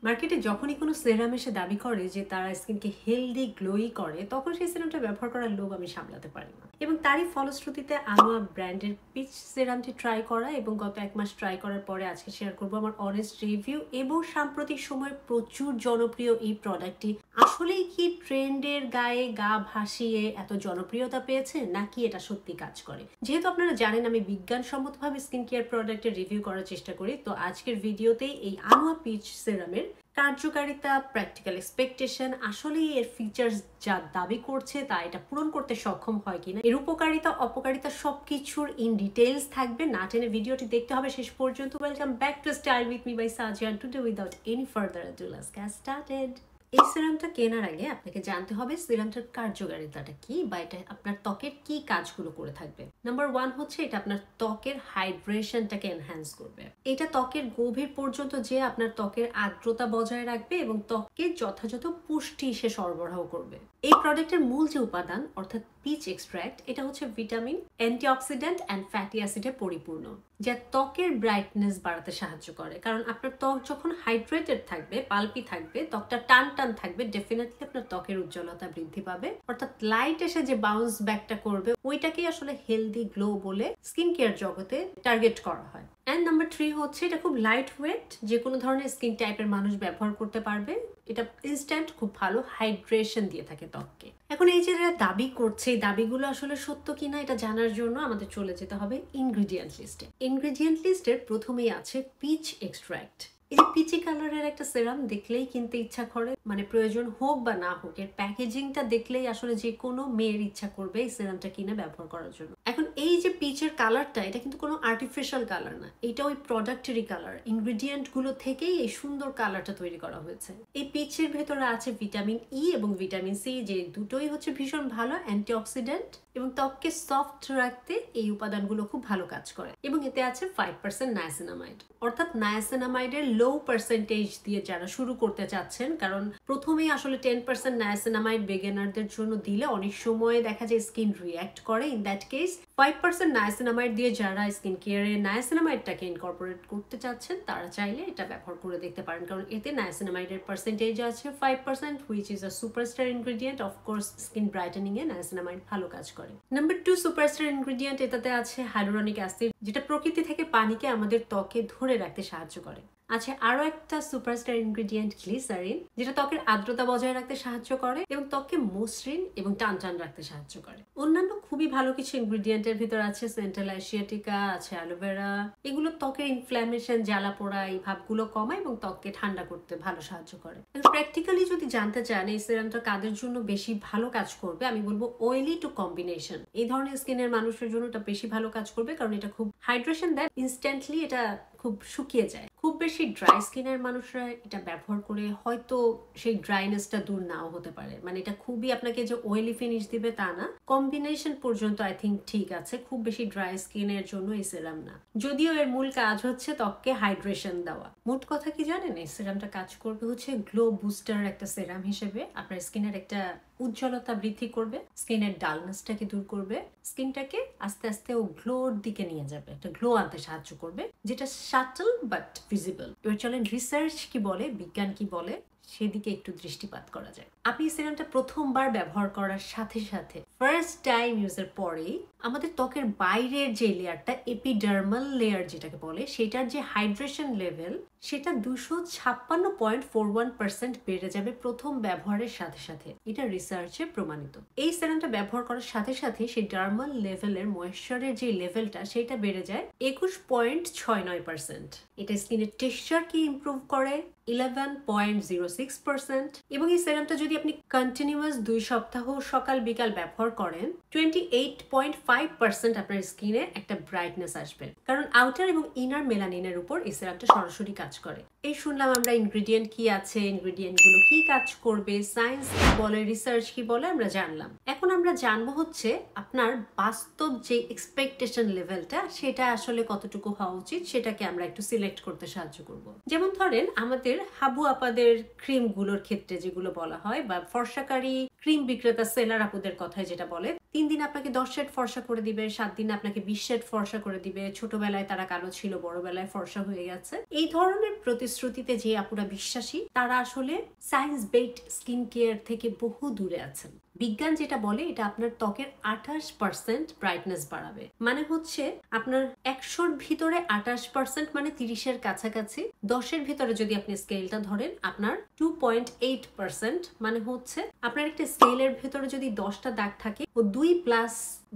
মার্কেটে যখনই কোনো সেরাম এসে দাবি করে যে তারা স্কিনকে হেলদি গ্লোই করে, তখন সেই সেরামটা ব্যবহার করার লোভ আমি সামলাতে পারি না। এবং তারই ফলশ্রুতিতে আনোয়া ব্র্যান্ডের পিচ সেরামটি ট্রাই করা এবং গত 1 মাস ট্রাই করার পরে আজকে শেয়ার করবো আমার অনেস্ট রিভিউ এবং সাম্প্রতিক সময়ে প্রচুর জনপ্রিয় এই প্রোডাক্টটি আসলেই কি ট্রেন্ডের গায়ে গা ভাসিয়ে এত জনপ্রিয়তা পেয়েছে, নাকি এটা সত্যি কাজ করে। যেহেতু আপনারা জানেন আমি বিজ্ঞানসম্মতভাবে স্কিন কেয়ার প্রোডাক্টের রিভিউ করার চেষ্টা করি, তো আজকের ভিডিওতেই এই আনোয়া পিচ সেরামের কার্যকারিতা, প্র্যাকটিক্যাল এক্সপেকটেশন, আসলেই এর ফিচার্স যা দাবি করছে তা এটা পূরণ করতে সক্ষম হয় কিনা, এর উপকারিতা অপকারিতা সবকিছুর ইন ডিটেইলস থাকবে। না টেনে ভিডিওটি দেখতে হবে শেষ পর্যন্ত। Welcome back to style with me by Sajiya. Today without any further ado let's get started. এই সিরামটা কেনার আগে আপনাকে জানতে হবে সিরামটার কার্যকারিতাটা কি, বা এটা আপনার ত্বকের কি কাজগুলো করে থাকবে। নাম্বার 1 হচ্ছে এটা আপনার ত্বকের হাইড্রেশনটাকে এনহ্যান্স করবে। এটা ত্বকের গভীর পর্যন্ত যে আপনার ত্বকের আর্দ্রতা বজায় রাখবে এবং ত্বককে যথাযথ পুষ্টি সে সরবরাহ করবে। এই প্রোডাক্টের মূল যে উপাদান অর্থাৎ পিচ এক্সট্র্যাক্ট, এটা হচ্ছে ভিটামিন, অ্যান্টিঅক্সিডেন্ট অ্যান্ড ফ্যাটি অ্যাসিডে পরিপূর্ণ, যা ত্বকের ব্রাইটনেস বাড়াতে সাহায্য করে। কারণ আপনার ত্বক যখন হাইড্রেটেড থাকবে, পাল্পি থাকবে, ত্বকটা টান টান থাকবে, ডেফিনেটলি আপনার ত্বকের উজ্জ্বলতা বৃদ্ধি পাবে। অর্থাৎ লাইট এসে যে বাউন্স ব্যাকটা করবে ওইটাকেই আসলে হেলদি গ্লো বলে স্কিন কেয়ার জগতে টার্গেট করা হয়। অ্যান্ড নাম্বার 3 হচ্ছে এটা খুব লাইট ওয়েট, যে কোনো ধরনের স্কিন টাইপের মানুষ ব্যবহার করতে পারবে। এটা ইনস্ট্যান্ট খুব ভালো হাইড্রেশন দিয়ে থাকে ত্বককে। এখন এই যে দাবি করছে, এই দাবিগুলো আসলে সত্য কিনা এটা জানার জন্য আমাদের চলে যেতে হবে ইনগ্রিডিয়েন্ট লিস্টে। ইনগ্রিডিয়েন্ট লিস্টের প্রথমেই আছে পিচ এক্সট্র্যাক্ট। এই যে পিচি কালারের একটা সেরাম দেখলেই কিনতে ইচ্ছা করে, মানে প্রয়োজন হোক বা না হোক, এর প্যাকেজিংটা দেখলেই আসলে যে কোনো মেয়ের ইচ্ছা করবে এই সেরামটা কিনে ব্যবহার করার জন্য। এখন এই যে পিচের কালারটা, এটা কিন্তু কোনো আর্টিফিশিয়াল কালার না, এটা ওই প্রোডাক্টেরই কালার। ইনগ্রিডিয়েন্ট গুলো থেকেই এই সুন্দর কালারটা তৈরি করা হয়েছে। এই পিচের ভেতরে আছে ভিটামিন ই এবং ভিটামিন সি, যে দুটোই হচ্ছে ভীষণ ভালো অ্যান্টিঅক্সিডেন্ট এবং ত্বককে সফট রাখতে এই উপাদানগুলো খুব ভালো কাজ করে। এবং এতে আছে 5% নায়াসিনামাইড, অর্থাৎ নায়াসিনামাইডের লো পার্সেন্টেজ দিয়ে যারা শুরু করতে চাচ্ছেন, কারণ প্রথমেই আসলে 10% নায়াসিনামাইড বিগিনারদের জন্য দিলে অনেক সময় দেখা যায় স্কিন রিঅ্যাক্ট করে। ইন দ্যাট কেস 5% নায়াসিনামাইড দিয়ে যারা স্কিন কেয়ারে নায়াসিনামাইডটাকে ইনকর্পোরেট করতে চাচ্ছেন তারা চাইলে এটা ব্যবহার করে দেখতে পারেন, কারণ এতে নায়াসিনামাইডের পার্সেন্টেজ আছে 5%, which is a superstar ingredient. Of course skin brightening A niacinamide ভালো কাজ করে। নাম্বার 2 সুপারস্টার ইনগ্রিডিয়েন্ট, এটাতে আছে হাইড্রোনিক অ্যাসিড, যেটা প্রকৃতি থেকে পানিকে আমাদের ত্বকে ধরে রাখতে সাহায্য করে। আছে আরো একটা সুপারস্টার ইনগ্রিডিয়েন্ট গ্লিসারিন, যেটা ত্বকের আর্দ্রতা বজায় রাখতে সাহায্য করে এবং ত্বককে মসৃণ এবং টান টান রাখতে সাহায্য করে। অন্যান্য খুবই ভালো কিছু ইনগ্রিডিয়েন্টের ভিতর আছে সেন্ট্রাল এশিয়াটিকা, আছে অ্যালোভেরা। এগুলো ত্বকের ইনফ্ল্যামেশন, জ্বালা পোড়া এই ভাবগুলো কমায় এবং ত্বককে ঠান্ডা করতে ভালো সাহায্য করে। প্র্যাকটিক্যালি যদি জানতে চান এই সিরামটা কাদের জন্য বেশি ভালো কাজ করবে, আমি বলবো অয়েলি টু কম্বিনেশন এই ধরনের স্কিনের মানুষের জন্য এটা বেশি ভালো কাজ করবে, কারণ এটা খুব হাইড্রেশন দেয় ইনস্ট্যান্টলি, এটা খুব শুকিয়ে যায়। খুব বেশি ড্রাই স্কিনের মানুষরা এটা ব্যবহার করে হয়তো সেই ড্রাইনেসটা দূর নাও হতে পারে, মানে এটা খুবই আপনাকে যে অয়েলি ফিনিশ দিবে তা না। কম্বিনেশন পর্যন্ত আই থিঙ্ক ঠিক আছে, খুব বেশি ড্রাই স্কিনের জন্য এই সিরাম না, যদিও এর মূল কাজ হচ্ছে ত্বককে হাইড্রেশন দেওয়া। মোট কথা কি জানেন, এই সিরামটা কাজ করবে হচ্ছে গ্লো বুস্টার একটা সিরাম হিসেবে। আপনার স্কিনের একটা উজ্জ্বলতা বৃদ্ধি করবে, স্কিনের ডালনেসটাকে দূর করবে, স্কিনটাকে আস্তে আস্তে ও গ্লোর দিকে নিয়ে যাবে, একটা গ্লো আনতে সাহায্য করবে, যেটা সাটল বাট ভিজিবল। এবার চলেন রিসার্চ কি বলে, বিজ্ঞান কি বলে সেদিকে একটু দৃষ্টিপাত করা যায়। আপনি সিরামটা প্রথমবার ব্যবহার করার সাথে সাথে ফার্স্ট টাইম ইউজের পরেই আমাদের ত্বকের বাইরের যে লেয়ারটা, এপিডার্মাল লেয়ার যেটাকে বলে, সেটার যে হাইড্রেশন লেভেল সেটা 256.41% বেড়ে যাবে প্রথম ব্যবহারের সাথে সাথে। এটা রিসার্চে প্রমাণিত। এই সিরামটা ব্যবহার করার সাথে সাথে সেই ডার্মাল লেভেলের ময়েশ্চারের যে লেভেলটা সেটা বেড়ে যায় 21.69%। এটা স্কিনের টেক্সচারকে ইমপ্রুভ করে 11.06%। এবং এই সিরামটা যদি আপনি কন্টিনিউয়াস 2 সপ্তাহ সকাল বিকাল ব্যবহার করেন 28.5% আপনার স্কিনে একটা ব্রাইটনেস আসবে, কারণ আউটার এবং ইনার মেলানিনের উপর এই সিরামটা সরাসরি কাজ করে। এই শুনলাম আমরা ইনগ্রিডিয়েন্ট কি আছে, ইনগ্রিডিয়েন্ট গুলো কি কাজ করবে, সায়েন্স কি বলে, রিসার্চ কি বলে আমরা জানলাম। এখন আমরা জানবো হচ্ছে আপনার বাস্তব যে এক্সপেকটেশন লেভেলটা সেটা আসলে কতটুকু হওয়া উচিত, সেটাকে আমরা একটু সিলেক্ট করতে সাহায্য করব। যেমন ধরেন আমাদের হাবু আপাদের ক্রিমগুলোর ক্ষেত্রে যেগুলো বলা হয় বা ফর্সাকারী ক্রিম বিক্রেতা সেলার আপুদের কথায় যেটা বলে 3 দিন আপনাকে 10 শেড ফর্সা করে দিবে, 7 দিন আপনাকে 20 শেড ফর্সা করে দিবে, ছোটবেলায় তারা কালো ছিল বড়বেলায় ফর্সা হয়ে গেছে। এই ধরনের প্রতিশ্রুতিতে যে আপুরা বিশ্বাসী তারা আসলে সায়েন্স বেসড স্কিন কেয়ার থেকে বহু দূরে আছেন। বিজ্ঞান যেটা বলে এটা আপনার ত্বকের 28% ব্রাইটনেস বাড়াবে, মানে হচ্ছে আপনার 100-র ভিতরে 28% মানে 30-এর কাছাকাছি। 10-এর ভিতরে যদি আপনি স্কেলটা ধরেন আপনার 2.8% মানে হচ্ছে আপনার একটা স্কেলের ভিতরে যদি 10টা দাগ থাকে ও 2+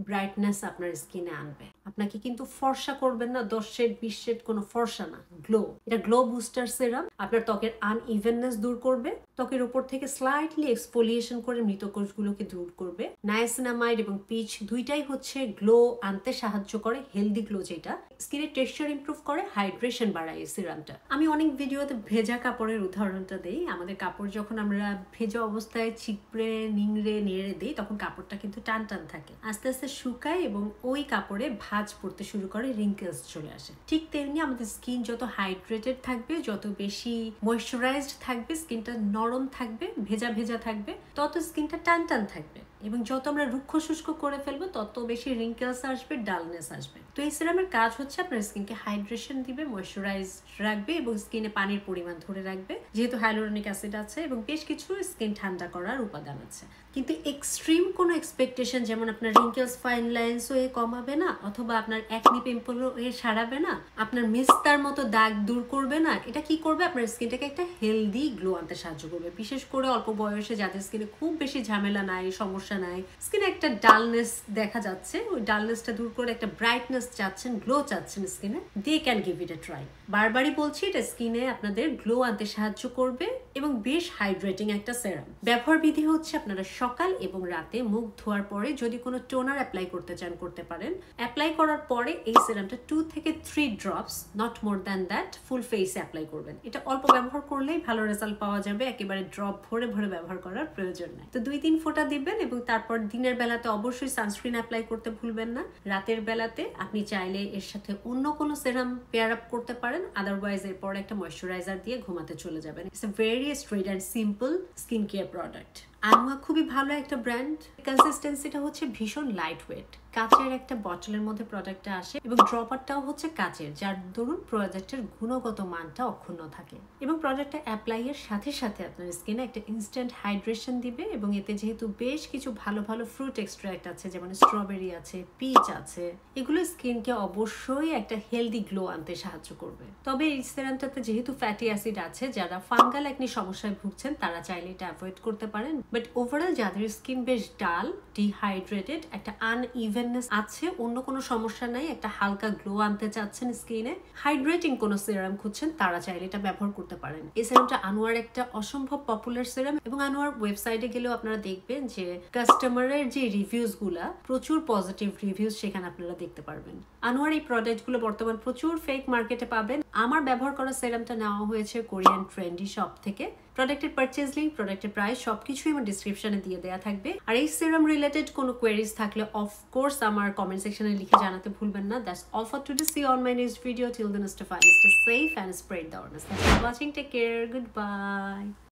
ব্রাইটনেস আপনার স্কিনে আনবে। আপনাকে কিন্তু ফর্সা করবেন না, 10 শেড 20 শেড কোনো ফর্সা না, গ্লো। এটা গ্লো বুস্টার সেরাম আপনার ত্বকের আনইভেননেস দূর করবে, ত্বকের উপর থেকে স্লাইটলি এক্সফোলিয়েশন করে মৃত কোষগুলোকে দূর করবে। নায়াসিনামাইড এবং পিচ দুইটাই হচ্ছে গ্লো আনতে সাহায্য করে, হেলদি গ্লো যেটা স্কিনের টেক্সচার ইমপ্রুভ করে, হাইড্রেশন বাড়ায় এই সিরামটা। আমি অনেক ভিডিওতে ভেজা কাপড়ের উদাহরণটা দেই। আমাদের কাপড় যখন আমরা ভেজা অবস্থায় চিপড়ে নিংড়ে নেড়ে দিই তখন কাপড়টা কিন্তু টান টান থাকে, আস্তে আস্তে শুকায় এবং ওই কাপড়ে ভাঁজ পড়তে শুরু করে, রিঙ্কেলস চলে আসে। ঠিক তেমনি আমাদের স্কিন যত হাইড্রেটেড থাকবে, যত বেশি ময়েশ্চারাইজড থাকবে, স্কিনটা নরম থাকবে, ভেজা ভেজা থাকবে, তত স্কিনটা টান টান থাকবে। এবং যত আমরা রুক্ষ শুষ্ক করে ফেলবো তত বেশি রিঙ্কেলস আসবে, ডালনেস আসবে। তো এই সিরামের কাজ হচ্ছে আপনার স্কিনকে হাইড্রেশন দিবে, ময়েশ্চারাইজ রাখবে এবং স্কিনে পানির পরিমাণ ধরে রাখবে, যেহেতু হাইলোরনিক অ্যাসিড আছে এবং বেশ কিছু স্কিন ঠান্ডা করার উপাদান আছে। কিন্তু এক্সট্রিম কোনো এক্সপেকটেশন যেমন আপনার রিঙ্কেলস ফাইন লাইন্স হয়ে কমাবে না, অথবা আপনার অ্যাকনি পিম্পল হয়ে সারাবে না, আপনার মেস্তার মতো দাগ দূর করবে না, এটা কি করবে আপনার স্কিনটাকে একটা হেলদি গ্লো আনতে সাহায্য করবে। বিশেষ করে অল্প বয়সে যাদের স্কিনে খুব বেশি ঝামেলা নাই, সমস্যা নাই, স্কিনে একটা ডালনেস দেখা যাচ্ছে, ওই ডালনেসটা দূর করে একটা ব্রাইটনেস চাচ্ছেন, গ্লো চাচ্ছেন স্কিনে, they can give it a try. বারবারই বলছি এটা স্কিনে আপনাদের গ্লো আনতে সাহায্য করবে এবং বেশ হাইড্রেটিং একটা সেরাম। ব্যবহার বিধি হচ্ছে আপনারা সকাল এবং রাতে মুখ ধোয়ার পরে যদি কোনো টোনার অ্যাপ্লাই করতে চান করতে পারেন। অ্যাপ্লাই করার পরে এই সেরামটা 2 থেকে 3 drops, not more than that, full ফেসে অ্যাপ্লাই করবেন। এটা অল্প ব্যবহার করলেই ভালো রেজাল্ট পাওয়া যাবে, একেবারে ড্রপ ভরে ভরে ব্যবহার করার প্রয়োজন নেই। তো 2-3 ফোঁটা দিবেন এবং তারপর দিনের বেলাতে অবশ্যই সানস্ক্রিন অ্যাপ্লাই করতে ভুলবেন না। রাতের বেলাতে আপনি চাইলে এর সাথে অন্য কোনো সেরাম পেয়ার আপ করতে পারেন, আদারওয়াইজ এরপর একটা ময়েশ্চারাইজার দিয়ে ঘুমাতে চলে যাবেন। It's a very straight and simple skin care product. Anua খুবই ভালো একটা ব্র্যান্ড, কনসিস্টেন্সিটা হচ্ছে ভীষণ লাইট ওয়েট, কাচের একটা বটলের মধ্যে প্রোডাক্টটা আসে এবং ড্রপারটাও হচ্ছে কাচের, যার দরুন প্রোডাক্টের গুণগত মানটা অক্ষুণ্ণ থাকে এবং প্রোডাক্টটা অ্যাপ্লাইয়ের সাথে সাথে আপনার স্কিনে একটা ইনস্ট্যান্ট হাইড্রেশন দিবে এবং এতে যেহেতু বেশ কিছু ভালো ভালো ফ্রুট এক্সট্রাক্ট আছে, যেমন স্ট্রবেরি আছে, পিচ আছে, এগুলো স্কিনকে অবশ্যই একটা হেলদি গ্লো আনতে সাহায্য করবে। তবে এই সেরামটাতে যেহেতু ফ্যাটি অ্যাসিড আছে, যারা ফাঙ্গাল একনি সমস্যায় ভুগছেন তারা চাইলে এটা অ্যাভয়েড করতে পারেন। বাট ওভারঅল যাদের স্কিন বেশ ডাল, ডিহাইড্রেটেড, একটা আনইভেননেস আছে, অন্য কোনো সমস্যা নাই, একটা হালকা গ্লো আনতে চাচ্ছেন স্কিনে, হাইড্রেটিং কোনো সিরাম খুঁজছেন, তারা চাইলে এটা ব্যবহার করতে পারেন। এই সিরামটা আনোয়ার একটা অসম্ভব পপুলার সিরাম এবং আনোয়ার ওয়েবসাইটে গেলেও আপনারা দেখবেন যে কাস্টমারের যে রিভিউজ গুলা, প্রচুর পজিটিভ রিভিউজ সেখানে আপনারা দেখতে পারবেন। আনোয়ার এই প্রোডাক্টগুলো বর্তমান প্রচুর ফেক মার্কেটে পাবেন। আমার ব্যবহার করা সিরামটা নেওয়া হয়েছে কোরিয়ান ট্রেন্ডি শপ থেকে। প্রোডাক্টের পারচেজ লিঙ্ক, প্রোডাক্টের প্রাইস সবকিছুই আমার ডিসক্রিপশনে দিয়ে দেওয়া থাকবে। আর এই সিরাম রিলেটেড কোনো কোয়েরিজ থাকলে অফকোর্স আমার কমেন্ট সেকশনে লিখে জানাতে ভুলবেন না। That's all for today. See on my next video. Till then, stay fine, stay safe and spread the awareness. Thanks for watching. Take care. Good by.